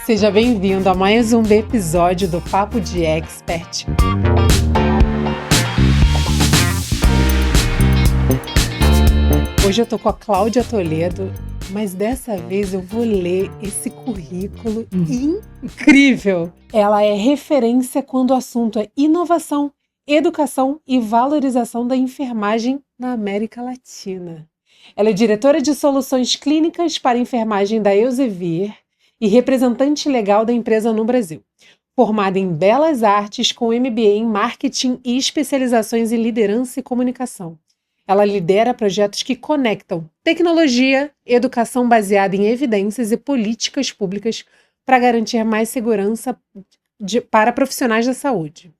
Seja bem-vindo a mais um episódio do Papo de Expert. Hoje eu tô com a Cláudia Toledo, mas dessa vez eu vou ler esse currículo incrível. Ela é referência quando o assunto é inovação, educação e valorização da enfermagem na América Latina. Ela é diretora de soluções clínicas para enfermagem da Elsevier e representante legal da empresa no Brasil. Formada em Belas Artes com MBA em Marketing e especializações em Liderança e Comunicação. Ela lidera projetos que conectam tecnologia, educação baseada em evidências e políticas públicas para garantir mais segurança para profissionais da saúde.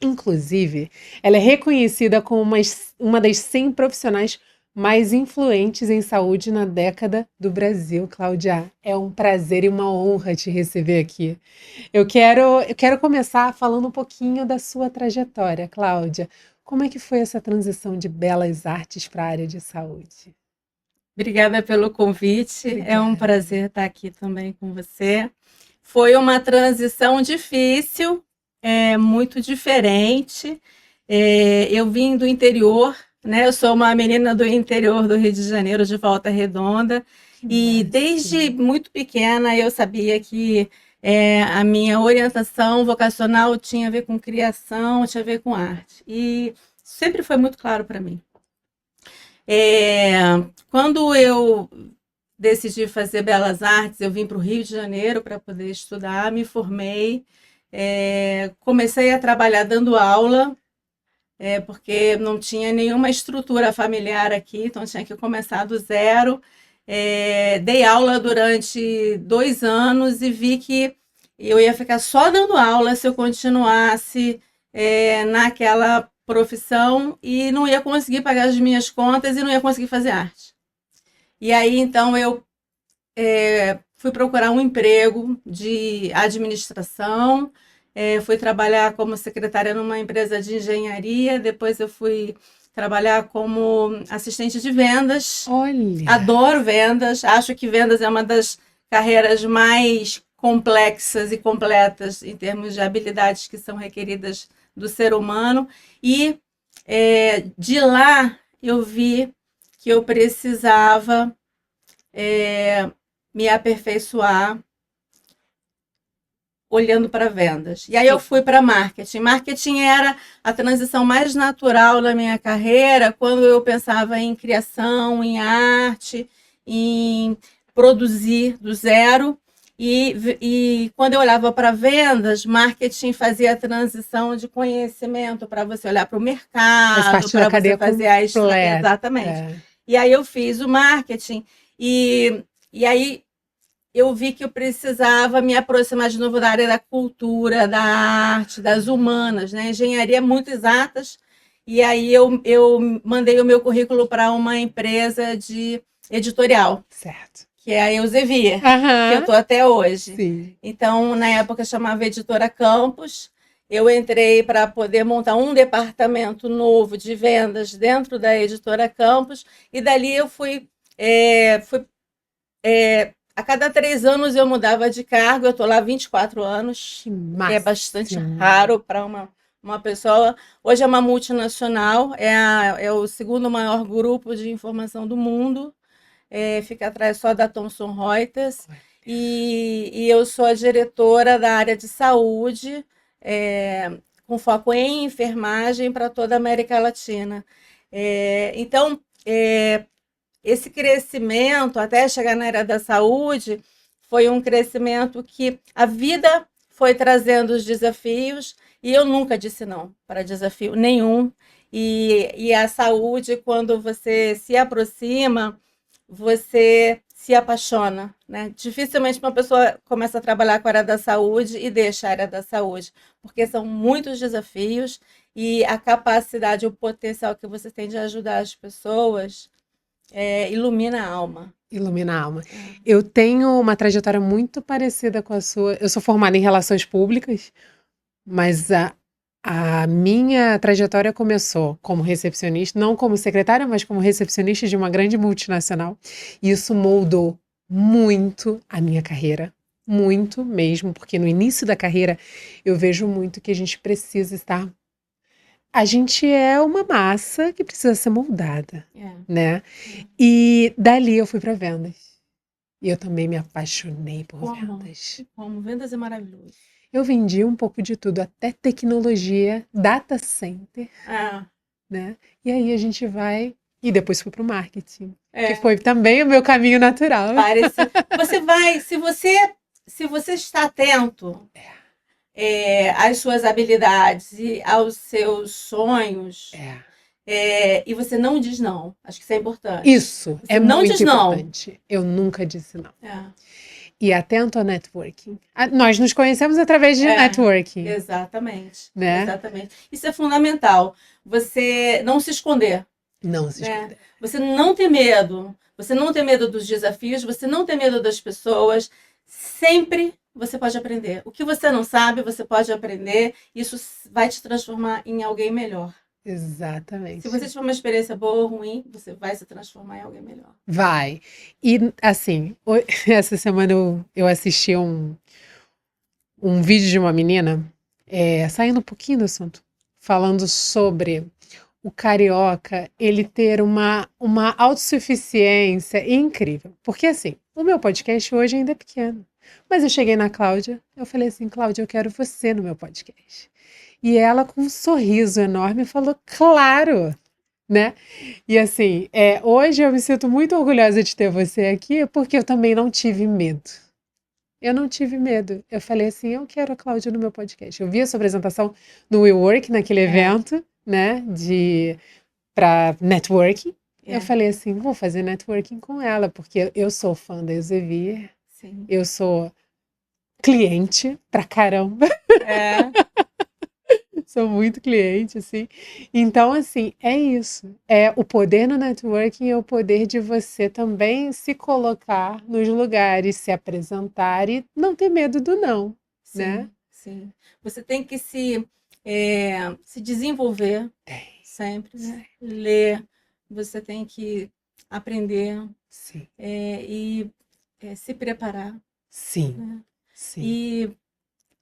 Inclusive, ela é reconhecida como uma das 100 profissionais mais influentes em saúde na década do Brasil. Cláudia, é um prazer e uma honra te receber aqui. Eu quero começar falando um pouquinho da sua trajetória, Cláudia. Como é que foi essa transição de Belas Artes para a área de saúde? Obrigada pelo convite. Obrigada. É um prazer estar aqui também com você. Foi uma transição difícil, muito diferente. Eu vim do interior, né? Eu sou uma menina do interior do Rio de Janeiro, de Volta Redonda, e desde muito pequena eu sabia que a minha orientação vocacional tinha a ver com criação, tinha a ver com arte. E sempre foi muito claro para mim. Quando eu decidi fazer Belas Artes, eu vim para o Rio de Janeiro para poder estudar, me formei, comecei a trabalhar dando aula, porque não tinha nenhuma estrutura familiar aqui, então tinha que começar do zero. Dei aula durante 2 anos e vi que eu ia ficar só dando aula se eu continuasse naquela profissão e não ia conseguir pagar as minhas contas e não ia conseguir fazer arte. E aí, então, eu fui procurar um emprego de administração, fui trabalhar como secretária numa empresa de engenharia, depois eu fui trabalhar como assistente de vendas. Olha! Adoro vendas, acho que vendas é uma das carreiras mais complexas e completas em termos de habilidades que são requeridas do ser humano. E de lá eu vi que eu precisava me aperfeiçoar olhando para vendas. E aí eu fui para marketing. Marketing era a transição mais natural na minha carreira, quando eu pensava em criação, em arte, em produzir do zero. E quando eu olhava para vendas, marketing fazia a transição de conhecimento para você olhar para o mercado, para você fazer a estratégia. Exatamente. E aí eu fiz o marketing e aí eu vi que eu precisava me aproximar de novo da área da cultura, da arte, das humanas, né? Engenharia muito exatas. E aí eu mandei o meu currículo para uma empresa de editorial. Certo. Que é a Elsevier, que eu estou até hoje. Sim. Então, na época, chamava Editora Campus. Eu entrei para poder montar um departamento novo de vendas dentro da Editora Campus. E dali eu fui a cada 3 anos eu mudava de cargo, eu estou lá há 24 anos, que é bastante raro para uma pessoa. Hoje é uma multinacional, é o segundo maior grupo de informação do mundo, fica atrás só da Thomson Reuters, e eu sou a diretora da área de saúde, com foco em enfermagem para toda a América Latina. Então, esse crescimento até chegar na área da saúde foi um crescimento que a vida foi trazendo os desafios e eu nunca disse não para desafio nenhum. E a saúde, quando você se aproxima, você se apaixona, né? Dificilmente uma pessoa começa a trabalhar com a área da saúde e deixa a área da saúde, porque são muitos desafios e a capacidade, o potencial que você tem de ajudar as pessoas ilumina a alma. Ilumina a alma. Eu tenho uma trajetória muito parecida com a sua. Eu sou formada em Relações Públicas, mas a minha trajetória começou como recepcionista, não como secretária, mas como recepcionista de uma grande multinacional. E isso moldou muito a minha carreira. muito mesmo, porque no início da carreira eu vejo muito que a gente precisa estar. A gente é uma massa que precisa ser moldada, né? E dali eu fui para vendas. E eu também me apaixonei por vendas. Como? Vendas é maravilhoso. Eu vendi um pouco de tudo, até tecnologia, data center, né? E aí a gente vai... E depois fui para o marketing, que foi também o meu caminho natural. Você vai... Se você está atento às suas habilidades e aos seus sonhos... e você não diz não. Acho que isso é importante. Isso, você é não muito importante. Não. Eu nunca disse não. E atento ao networking. Nós nos conhecemos através de networking. Exatamente. Né? Exatamente. Isso é fundamental. Você não se esconder. Não se esconder. Você não ter medo. Você não ter medo dos desafios. Você não ter medo das pessoas. Sempre você pode aprender. O que você não sabe, você pode aprender. Isso vai te transformar em alguém melhor. Exatamente. Se você tiver uma experiência boa ou ruim, você vai se transformar em alguém melhor. Vai. E, assim, essa semana eu assisti um vídeo de uma menina, saindo um pouquinho do assunto, falando sobre o carioca, ele ter uma autossuficiência incrível. Porque, assim, o meu podcast hoje ainda é pequeno. Mas eu cheguei na Cláudia, eu falei assim, Cláudia, eu quero você no meu podcast. E ela, com um sorriso enorme, falou, claro, né? E assim, hoje eu me sinto muito orgulhosa de ter você aqui, porque eu também não tive medo. Eu não tive medo. Eu falei assim, eu quero a Cláudia no meu podcast. Eu vi a sua apresentação no WeWork, naquele evento, né, para networking. Eu falei assim, vou fazer networking com ela, porque eu sou fã da Elsevier. Sim. Eu sou cliente pra caramba. Sou muito cliente, assim. Então, assim, é isso. O poder no networking é o poder de você também se colocar nos lugares, se apresentar e não ter medo do não, né? Sim. Você tem que se desenvolver sempre, né? Ler, você tem que aprender e se preparar. Sim, né? sim. E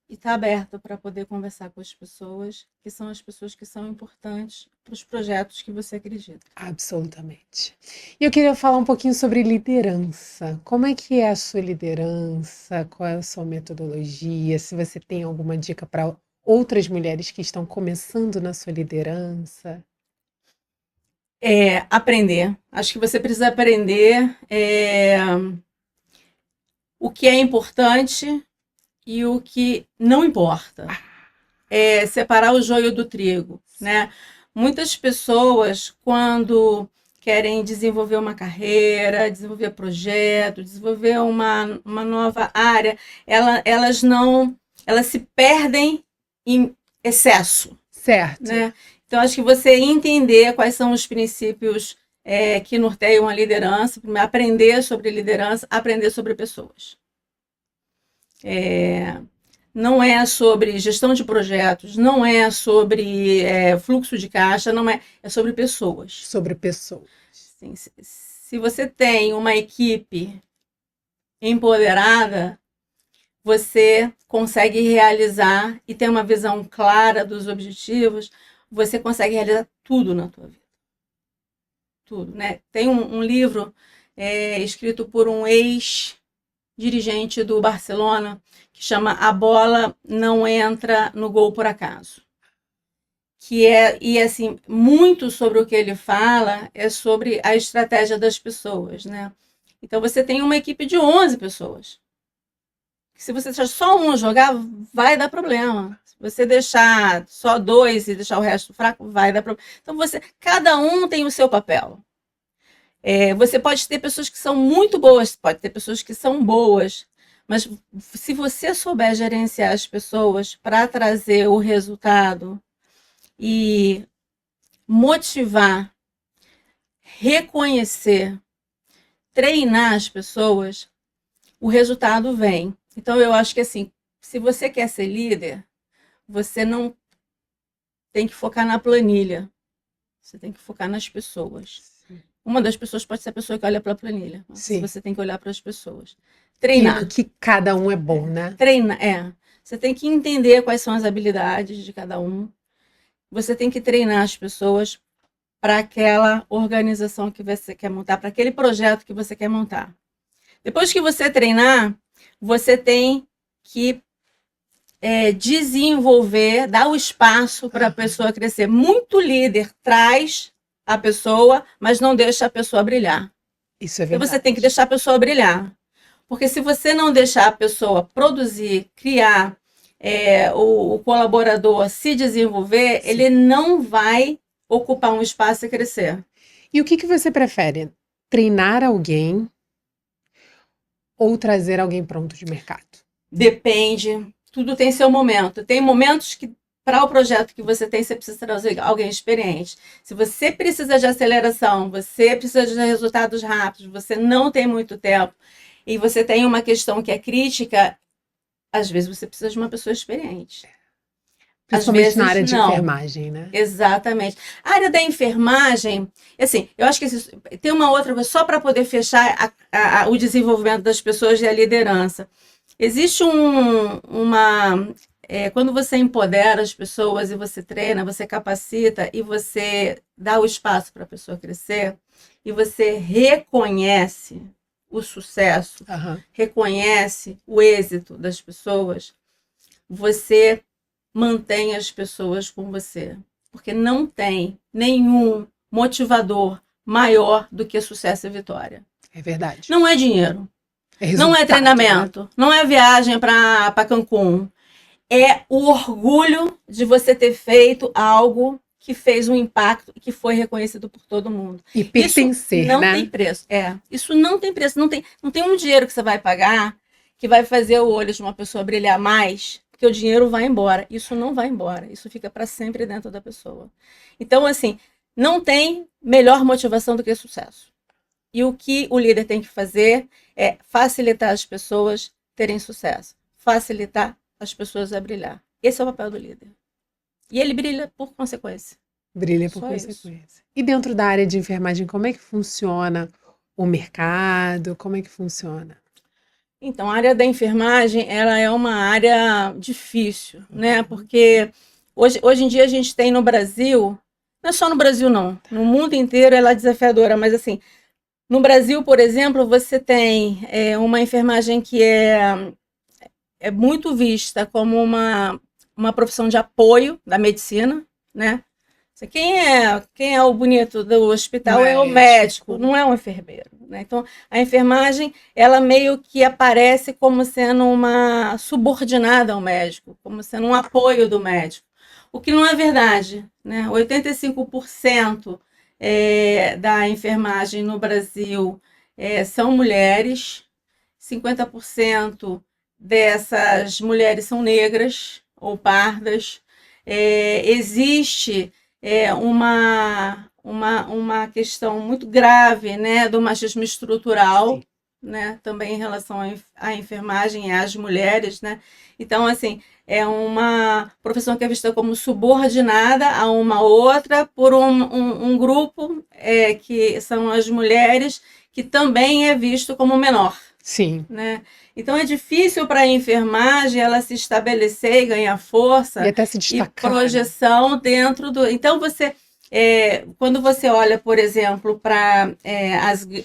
estar aberto para poder conversar com as pessoas, que são as pessoas que são importantes para os projetos que você acredita. Absolutamente. E eu queria falar um pouquinho sobre liderança. Como é que é a sua liderança? Qual é a sua metodologia? Se você tem alguma dica para outras mulheres que estão começando na sua liderança? Aprender. Acho que você precisa aprender o que é importante e o que não importa. Separar o joio do trigo, né? Muitas pessoas, quando querem desenvolver uma carreira, desenvolver projeto, desenvolver uma nova área, elas se perdem em excesso. Certo. Né? Então, acho que você entender quais são os princípios que norteiam a liderança, aprender sobre liderança, aprender sobre pessoas. Não é sobre gestão de projetos, não é sobre fluxo de caixa, é sobre pessoas. Sobre pessoas. Sim, se você tem uma equipe empoderada, você consegue realizar e ter uma visão clara dos objetivos, você consegue realizar tudo na tua vida. Tudo, né? Tem um livro escrito por um ex-dirigente do Barcelona, que chama A Bola Não Entra no Gol por Acaso. E assim, muito sobre o que ele fala é sobre a estratégia das pessoas, né? Então, você tem uma equipe de 11 pessoas. Se você deixar só um jogar, vai dar problema. Se você deixar só 2 e deixar o resto fraco, vai dar problema. Então, cada um tem o seu papel. Você pode ter pessoas que são muito boas, pode ter pessoas que são boas, mas se você souber gerenciar as pessoas para trazer o resultado e motivar, reconhecer, treinar as pessoas, o resultado vem. Então, eu acho que assim, se você quer ser líder, você não tem que focar na planilha, você tem que focar nas pessoas. Uma das pessoas pode ser a pessoa que olha para a planilha. Mas você tem que olhar para as pessoas. Treinar. E no que cada um é bom, né? Treinar, Você tem que entender quais são as habilidades de cada um. Você tem que treinar as pessoas para aquela organização que você quer montar, para aquele projeto que você quer montar. Depois que você treinar, você tem que desenvolver, dar o espaço para a pessoa crescer. Muito líder traz a pessoa, mas não deixa a pessoa brilhar. Isso é verdade. E você tem que deixar a pessoa brilhar. Porque se você não deixar a pessoa produzir, criar, o colaborador se desenvolver, sim, ele não vai ocupar um espaço e crescer. E o que você prefere? Treinar alguém ou trazer alguém pronto de mercado? Depende. Tudo tem seu momento. Tem momentos que, para o projeto que você tem, você precisa trazer alguém experiente. Se você precisa de aceleração, você precisa de resultados rápidos, você não tem muito tempo, e você tem uma questão que é crítica, às vezes você precisa de uma pessoa experiente. Principalmente na área de enfermagem, né? Exatamente. A área da enfermagem, assim, eu acho que tem uma outra coisa, só para poder fechar o desenvolvimento das pessoas e a liderança. Existe quando você empodera as pessoas e você treina, você capacita e você dá o espaço para a pessoa crescer e você reconhece o sucesso, reconhece o êxito das pessoas, você mantém as pessoas com você. Porque não tem nenhum motivador maior do que sucesso e vitória. É verdade. Não é dinheiro. Não é treinamento. Né? Não é viagem para Cancún. É o orgulho de você ter feito algo que fez um impacto e que foi reconhecido por todo mundo. E pertencer, isso não tem preço. Isso não tem preço. Não tem um dinheiro que você vai pagar que vai fazer o olho de uma pessoa brilhar mais, porque o dinheiro vai embora. Isso não vai embora. Isso fica para sempre dentro da pessoa. Então, assim, não tem melhor motivação do que sucesso. E o que o líder tem que fazer é facilitar as pessoas terem sucesso. Facilitar as pessoas a brilhar. Esse é o papel do líder. E ele brilha por consequência. Brilha por consequência. Isso. E dentro da área de enfermagem, como é que funciona o mercado? Como é que funciona? Então, a área da enfermagem, ela é uma área difícil, né? Porque hoje em dia a gente tem no Brasil, não é só no Brasil não, no mundo inteiro ela é desafiadora, mas assim, no Brasil, por exemplo, você tem uma enfermagem que é muito vista como uma profissão de apoio da medicina, né? Quem é o bonito do hospital é o médico, não é o enfermeiro. Né? Então, a enfermagem, ela meio que aparece como sendo uma subordinada ao médico, como sendo um apoio do médico, o que não é verdade. Né? 85% da enfermagem no Brasil são mulheres, 50% dessas mulheres são negras ou pardas. Existe uma questão muito grave, né, do machismo estrutural, né, também em relação à enfermagem e às mulheres, né? Então, assim, é uma profissão que é vista como subordinada a uma outra por um grupo que são as mulheres, que também é visto como menor. Sim. Né? Então é difícil para a enfermagem ela se estabelecer e ganhar força e até se destacar, e projeção, né? Dentro do... Então você, quando você olha, por exemplo, para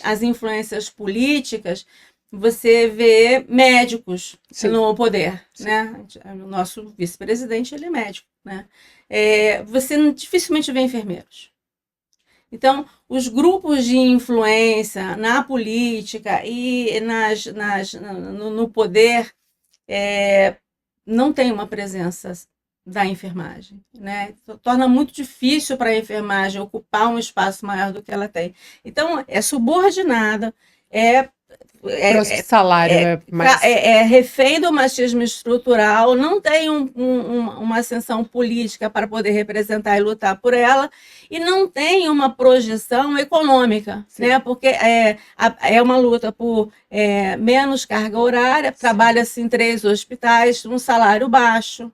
as influências políticas, você vê médicos, sim, no poder, sim, né? O nosso vice-presidente, ele é médico, né? Você dificilmente vê enfermeiros. Então, os grupos de influência na política e no poder não tem uma presença da enfermagem, né? Torna muito difícil para a enfermagem ocupar um espaço maior do que ela tem. Então, é subordinada, salário refém do machismo estrutural, não tem uma ascensão política para poder representar e lutar por ela, e não tem uma projeção econômica, né? Porque é uma luta por menos carga horária, trabalha-se em 3 hospitais, um salário baixo,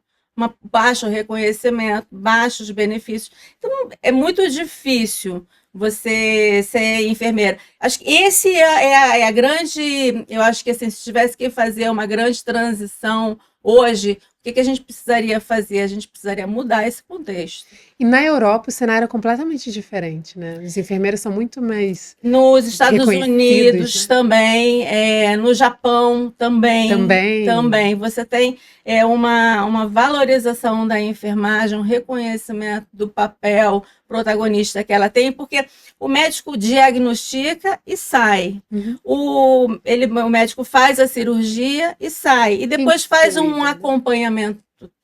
baixo reconhecimento, baixos benefícios. Então, é muito difícil você ser enfermeira. Acho que esse é a grande... Eu acho que assim, se tivesse que fazer uma grande transição hoje, o que a gente precisaria fazer? A gente precisaria mudar esse contexto. E na Europa o cenário é completamente diferente, né? Os enfermeiros são muito mais nos Estados Unidos, né? Também, no Japão também. Você tem uma valorização da enfermagem, um reconhecimento do papel protagonista que ela tem, porque o médico diagnostica e sai. O médico faz a cirurgia e sai. E depois faz um acompanhamento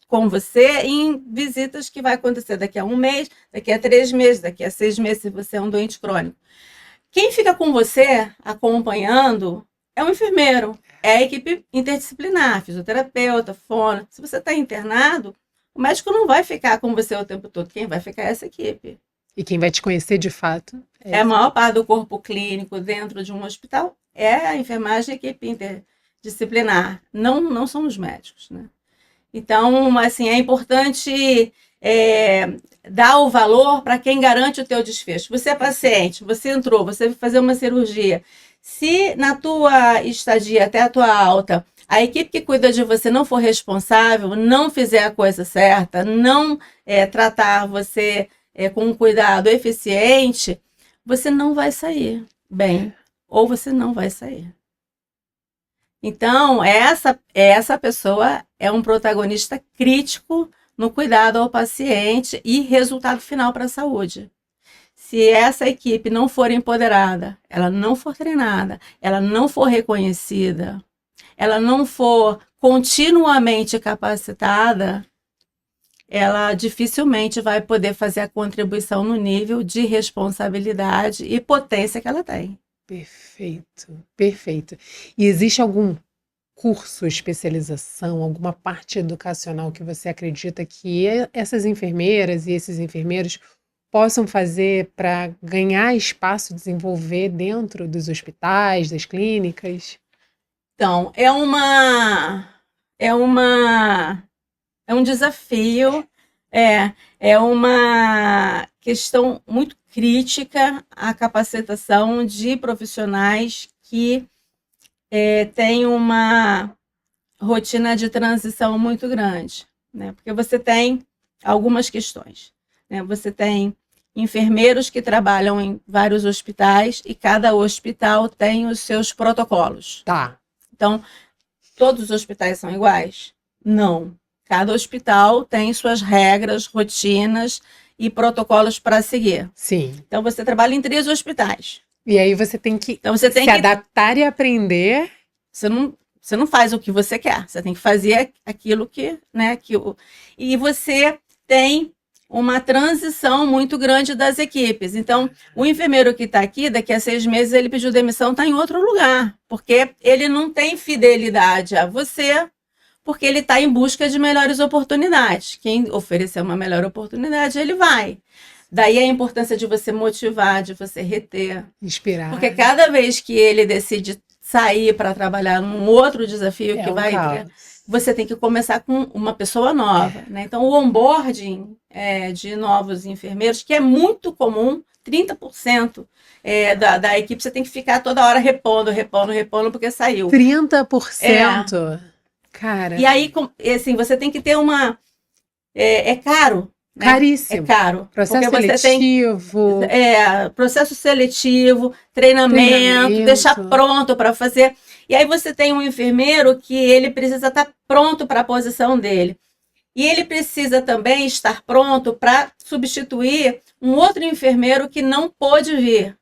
com você em visitas que vai acontecer daqui a 1 mês, daqui a 3 meses, daqui a 6 meses, se você é um doente crônico. Quem fica com você acompanhando é o enfermeiro, é a equipe interdisciplinar, fisioterapeuta, fono. Se você está internado, o médico não vai ficar com você o tempo todo, quem vai ficar é essa equipe. E quem vai te conhecer de fato é a maior parte do corpo clínico dentro de um hospital é a enfermagem e a equipe interdisciplinar, não são os médicos, né? Então, assim, é importante dar o valor para quem garante o teu desfecho. Você é paciente, você entrou, você vai fazer uma cirurgia. Se na tua estadia até a tua alta, a equipe que cuida de você não for responsável, não fizer a coisa certa, não tratar você com um cuidado eficiente, você não vai sair bem, ou você não vai sair. Então, essa pessoa é um protagonista crítico no cuidado ao paciente e resultado final para a saúde. Se essa equipe não for empoderada, ela não for treinada, ela não for reconhecida, ela não for continuamente capacitada, ela dificilmente vai poder fazer a contribuição no nível de responsabilidade e potência que ela tem. Perfeito. E existe algum curso, especialização, alguma parte educacional que você acredita que essas enfermeiras e esses enfermeiros possam fazer para ganhar espaço, desenvolver dentro dos hospitais, das clínicas? Então, é um desafio, é uma questão muito crítica a capacitação de profissionais que têm uma rotina de transição muito grande, né? Porque você tem algumas questões, né? Você tem enfermeiros que trabalham em vários hospitais e cada hospital tem os seus protocolos. Tá. Então, todos os hospitais são iguais? Não. Cada hospital tem suas regras, rotinas e protocolos para seguir. Sim. Então, você trabalha em 3 hospitais. E aí você tem que se adaptar e aprender. Você não faz o que você quer. Você tem que fazer aquilo que, né? E você tem uma transição muito grande das equipes. Então, o enfermeiro que está aqui, daqui a 6 meses, ele pediu demissão, está em outro lugar. Porque ele não tem fidelidade a você, porque ele está em busca de melhores oportunidades. Quem oferecer uma melhor oportunidade, ele vai. Daí a importância de você motivar, de você reter. Inspirar. Porque cada vez que ele decide sair para trabalhar num outro desafio que vai... Você tem que começar com uma pessoa nova, né? Então, o onboarding de novos enfermeiros, que é muito comum, 30% da equipe, você tem que ficar toda hora repondo, porque saiu. 30%? Cara. E aí, assim, você tem que ter uma... É caro. Né? Caríssimo. É caro. Processo seletivo. Processo seletivo, treinamento, deixar pronto para fazer. E aí você tem um enfermeiro que ele precisa estar pronto para a posição dele. E ele precisa também estar pronto para substituir um outro enfermeiro que não pôde vir.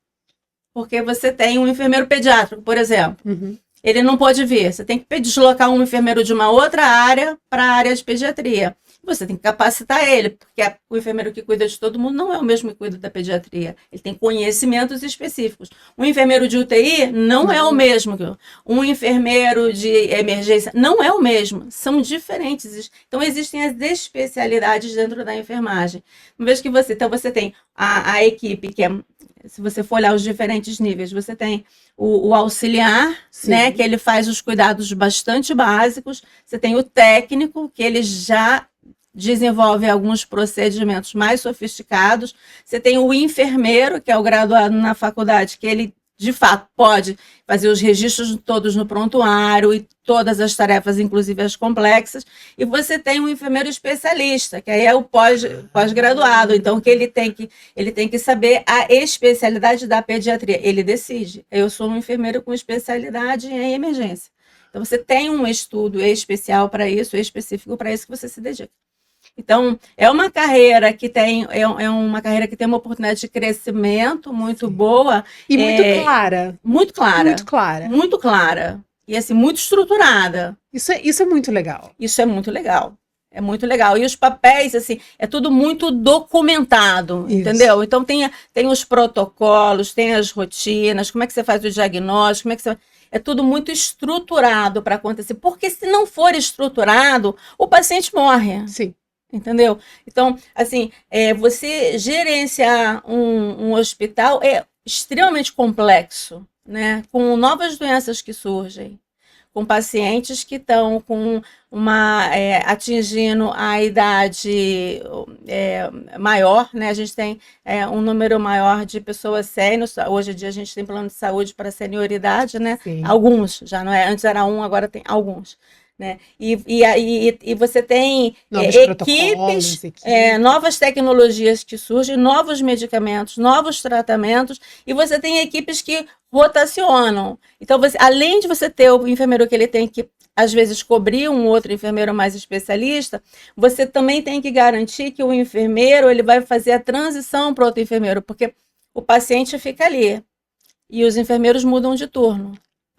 Porque você tem um enfermeiro pediátrico, por exemplo. Uhum. Ele não pode vir. Você tem que deslocar um enfermeiro de uma outra área para a área de pediatria. Você tem que capacitar ele, porque o enfermeiro que cuida de todo mundo não é o mesmo que cuida da pediatria. Ele tem conhecimentos específicos. Um enfermeiro de UTI não é o mesmo que um enfermeiro de emergência. Não é o mesmo. São diferentes. Então, existem as especialidades dentro da enfermagem. Uma vez que você tem a equipe, que se você for olhar os diferentes níveis, você tem o auxiliar, né, que ele faz os cuidados bastante básicos. Você tem o técnico, que ele já desenvolve alguns procedimentos mais sofisticados. Você tem o enfermeiro, que é o graduado na faculdade, que ele, de fato, pode fazer os registros todos no prontuário e todas as tarefas, inclusive as complexas. E você tem um enfermeiro especialista, que aí é o pós-graduado. Então, que ele tem que saber a especialidade da pediatria. Ele decide. Eu sou um enfermeiro com especialidade em emergência. Então, você tem um estudo especial para isso, específico para isso que você se dedica. Então, é uma carreira que tem uma oportunidade de crescimento muito boa. E muito clara. Muito clara. Muito clara. Muito clara. E assim, muito estruturada. Isso é muito legal. Isso é muito legal. É muito legal. E os papéis, assim, é tudo muito documentado, entendeu? Então, tem os protocolos, tem as rotinas, como é que você faz o diagnóstico, é tudo muito estruturado para acontecer. Porque se não for estruturado, o paciente morre. Sim. Entendeu? Então, assim, você gerenciar um hospital é extremamente complexo, né? Com novas doenças que surgem, com pacientes que estão atingindo a idade maior, né? A gente tem um número maior de pessoas sêniores. Hoje em dia a gente tem plano de saúde para senioridade, né? Sim. Alguns, já não é, antes era um, agora tem alguns. Né? E você tem equipes, novas tecnologias que surgem, novos medicamentos, novos tratamentos, e você tem equipes que rotacionam. Então, além de você ter o enfermeiro que ele tem que, às vezes, cobrir um outro enfermeiro mais especialista, você também tem que garantir que o enfermeiro ele vai fazer a transição para outro enfermeiro, porque o paciente fica ali e os enfermeiros mudam de turno.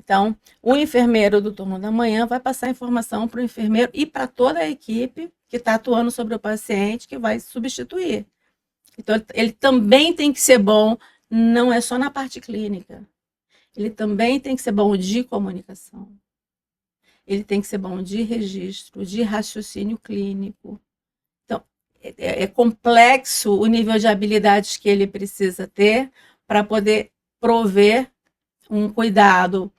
Então, o enfermeiro do turno da manhã vai passar a informação para o enfermeiro e para toda a equipe que está atuando sobre o paciente, que vai substituir. Então, ele também tem que ser bom, não é só na parte clínica. Ele também tem que ser bom de comunicação. Ele tem que ser bom de registro, de raciocínio clínico. Então, é complexo o nível de habilidades que ele precisa ter para poder prover um cuidado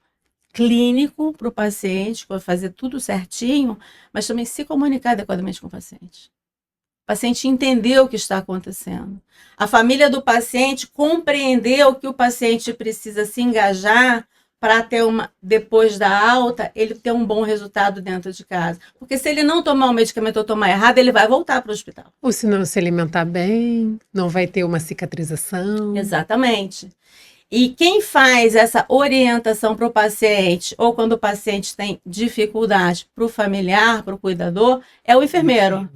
clínico para o paciente, para fazer tudo certinho, mas também se comunicar adequadamente com o paciente. O paciente entender o que está acontecendo. A família do paciente compreender o que o paciente precisa se engajar para ter depois da alta, ele ter um bom resultado dentro de casa. Porque se ele não tomar o medicamento ou tomar errado, ele vai voltar para o hospital. Ou se não se alimentar bem, não vai ter uma cicatrização. Exatamente. E quem faz essa orientação para o paciente, ou quando o paciente tem dificuldade para o familiar, para o cuidador, é o enfermeiro.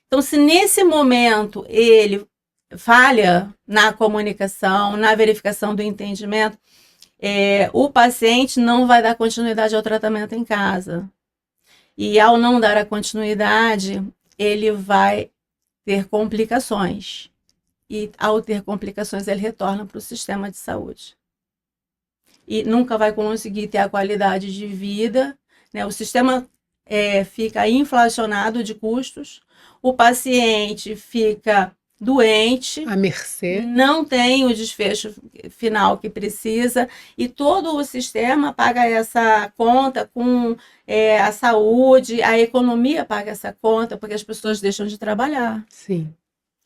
Então, se nesse momento ele falha na comunicação, na verificação do entendimento, o paciente não vai dar continuidade ao tratamento em casa. E ao não dar a continuidade, ele vai ter complicações. E ao ter complicações, ele retorna para o sistema de saúde. E nunca vai conseguir ter a qualidade de vida, né? O sistema fica inflacionado de custos, o paciente fica doente, à mercê, não tem o desfecho final que precisa, e todo o sistema paga essa conta com a saúde, a economia paga essa conta, porque as pessoas deixam de trabalhar. Sim.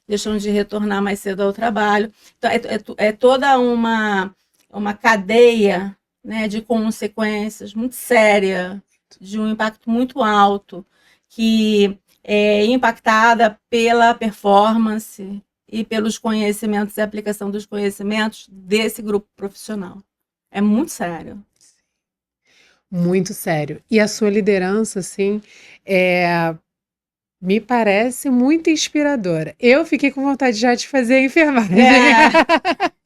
Deixam de retornar mais cedo ao trabalho. Então, é toda uma cadeia, né, de consequências muito séria, de um impacto muito alto, que é impactada pela performance e pelos conhecimentos e aplicação dos conhecimentos desse grupo profissional. É muito sério. Muito sério. E a sua liderança, assim, me parece muito inspiradora. Eu fiquei com vontade já de fazer a enfermagem.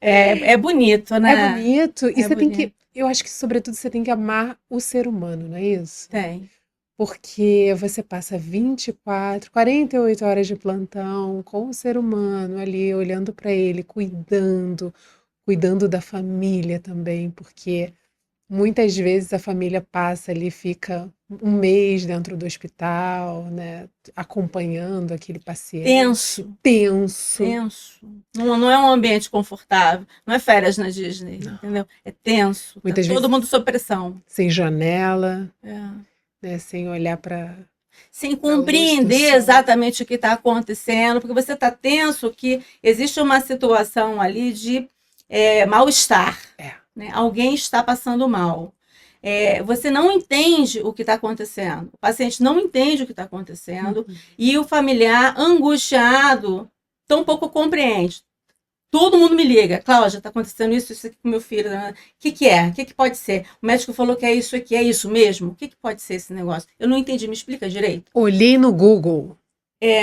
É bonito, né? É bonito. E você tem que... Eu acho que, sobretudo, você tem que amar o ser humano, não é isso? Tem. Porque você passa 24, 48 horas de plantão com o ser humano ali, olhando para ele, cuidando da família também, porque muitas vezes a família passa ali, fica um mês dentro do hospital, né, acompanhando aquele paciente. Tenso. Não é um ambiente confortável, não é férias na Disney, entendeu? É tenso, muitas vezes todo mundo sob pressão. sem janela, né, sem olhar para sem compreender exatamente o que está acontecendo, porque você está tenso que existe uma situação ali de mal-estar. Né? Alguém está passando mal. Você não entende o que está acontecendo. O paciente não entende o que está acontecendo e o familiar angustiado tampouco compreende. Todo mundo me liga. Cláudia, está acontecendo isso aqui com meu filho. O que é? O que pode ser? O médico falou que é isso aqui. É isso mesmo? O que pode ser esse negócio? Eu não entendi. Me explica direito. Olhei no Google. E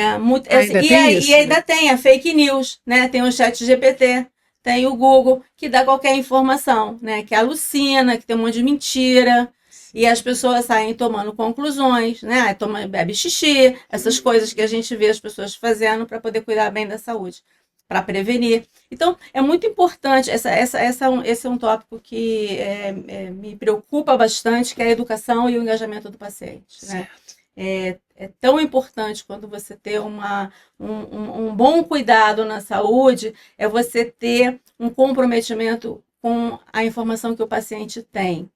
ainda tem a fake news, né? Tem o chat GPT, tem o Google, que dá qualquer informação, né? Que alucina, que tem um monte de mentira. E as pessoas saem tomando conclusões, né? Bebe xixi, essas coisas que a gente vê as pessoas fazendo para poder cuidar bem da saúde, para prevenir. Então, é muito importante, esse é um tópico que me preocupa bastante, que é a educação e o engajamento do paciente. Né? É tão importante quando você ter um bom cuidado na saúde, é você ter um comprometimento com a informação que o paciente tem.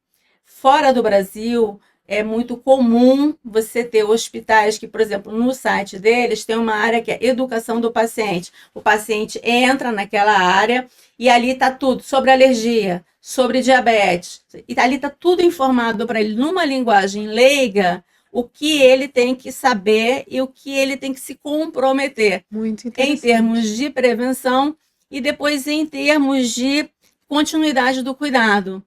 Fora do Brasil, é muito comum você ter hospitais que, por exemplo, no site deles tem uma área que é educação do paciente. O paciente entra naquela área e ali está tudo sobre alergia, sobre diabetes. E ali está tudo informado para ele numa linguagem leiga, o que ele tem que saber e o que ele tem que se comprometer. Muito interessante. Em termos de prevenção e depois em termos de continuidade do cuidado.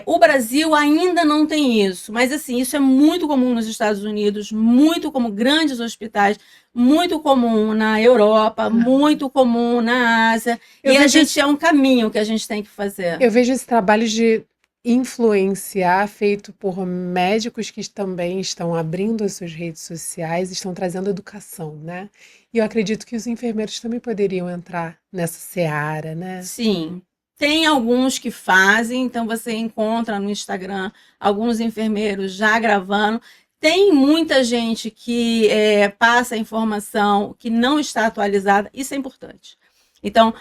O Brasil ainda não tem isso, mas assim, isso é muito comum nos Estados Unidos, muito comum, grandes hospitais, muito comum na Europa, muito comum na Ásia, é um caminho que a gente tem que fazer. Eu vejo esse trabalho de influenciar feito por médicos que também estão abrindo as suas redes sociais, estão trazendo educação, né? E eu acredito que os enfermeiros também poderiam entrar nessa seara, né? Sim. Tem alguns que fazem, então você encontra no Instagram alguns enfermeiros já gravando. Tem muita gente que passa informação que não está atualizada, isso é importante. Então,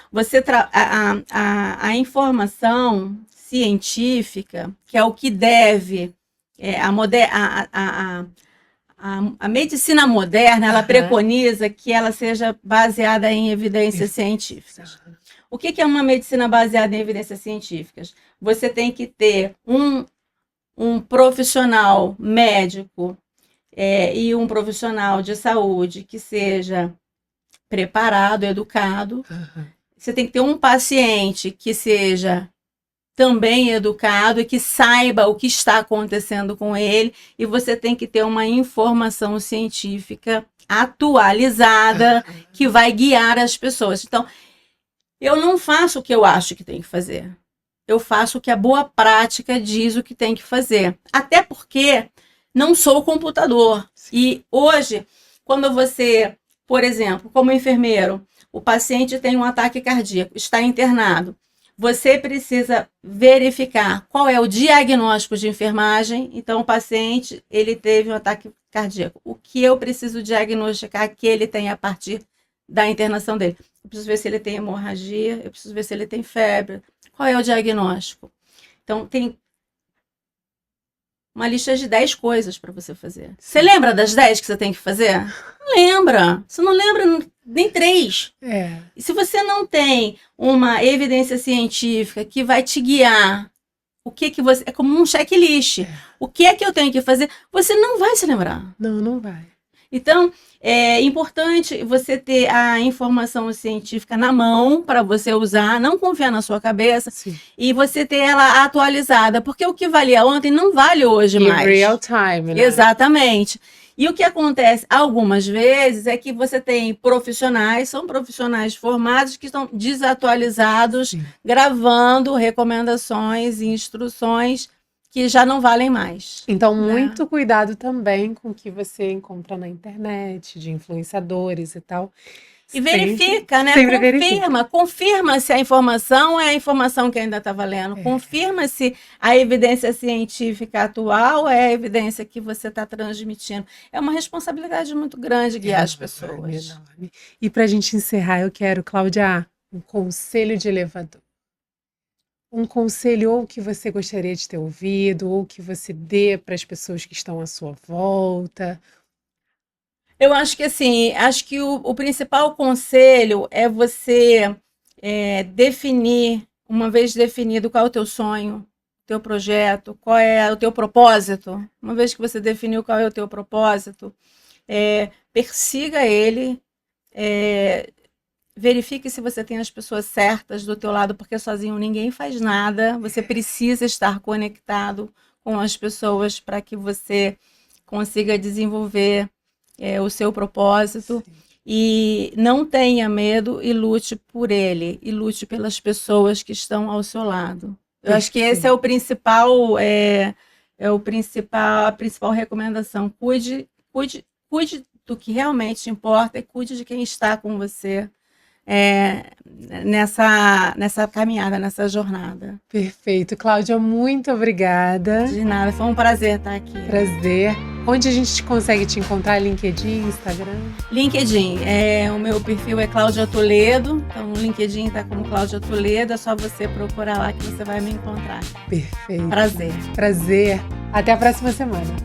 a informação científica, que é o que deve, a medicina moderna, ela preconiza que ela seja baseada em evidências científicas. O que é uma medicina baseada em evidências científicas? Você tem que ter um profissional médico e um profissional de saúde que seja preparado, educado. Você tem que ter um paciente que seja também educado e que saiba o que está acontecendo com ele. E você tem que ter uma informação científica atualizada que vai guiar as pessoas. Então, eu não faço o que eu acho que tem que fazer. Eu faço o que a boa prática diz o que tem que fazer. Até porque não sou computador. E hoje, quando você, por exemplo, como enfermeiro, o paciente tem um ataque cardíaco, está internado, você precisa verificar qual é o diagnóstico de enfermagem. Então, o paciente, ele teve um ataque cardíaco. O que eu preciso diagnosticar que ele tem a partir da internação dele? Eu preciso ver se ele tem hemorragia, eu preciso ver se ele tem febre. Qual é o diagnóstico? Então, tem uma lista de 10 coisas para você fazer. Você lembra das 10 que você tem que fazer? Não lembra. Você não lembra nem 3. E se você não tem uma evidência científica que vai te guiar, o que você... É como um checklist. O que é que eu tenho que fazer? Você não vai se lembrar. Não vai. Então, é importante você ter a informação científica na mão para você usar, não confiar na sua cabeça. Sim. E você ter ela atualizada, porque o que valia ontem não vale hoje mais. Em real time, né? Exatamente. E o que acontece algumas vezes é que você tem profissionais, são profissionais formados que estão desatualizados, sim, gravando recomendações e instruções que já não valem mais. Então, muito cuidado também com o que você encontra na internet, de influenciadores e tal. E verifica, né? Confirma se a informação é a informação que ainda está valendo. Confirma se a evidência científica atual é a evidência que você está transmitindo. É uma responsabilidade muito grande guiar as pessoas. Enorme. E para a gente encerrar, eu quero, Cláudia, um conselho de elevador. Um conselho ou que você gostaria de ter ouvido, ou que você dê para as pessoas que estão à sua volta, Eu acho que assim, o principal conselho é você definir, uma vez definido qual é o teu sonho, teu projeto, qual é o teu propósito. Uma vez que você definiu qual é o teu propósito, persiga ele, verifique se você tem as pessoas certas do teu lado, porque sozinho ninguém faz nada. Você precisa estar conectado com as pessoas para que você consiga desenvolver o seu propósito. Sim. E não tenha medo e lute por ele, e lute pelas pessoas que estão ao seu lado. Eu acho que esse é o principal, a principal recomendação. Cuide do que realmente importa e cuide de quem está com você nessa caminhada, nessa jornada. Perfeito. Cláudia, muito obrigada. De nada, foi um prazer estar aqui. Prazer. Onde a gente consegue te encontrar? LinkedIn, Instagram? LinkedIn. O meu perfil é Cláudia Toledo. Então, no LinkedIn está como Cláudia Toledo. É só você procurar lá que você vai me encontrar. Perfeito. Prazer. Prazer. Até a próxima semana.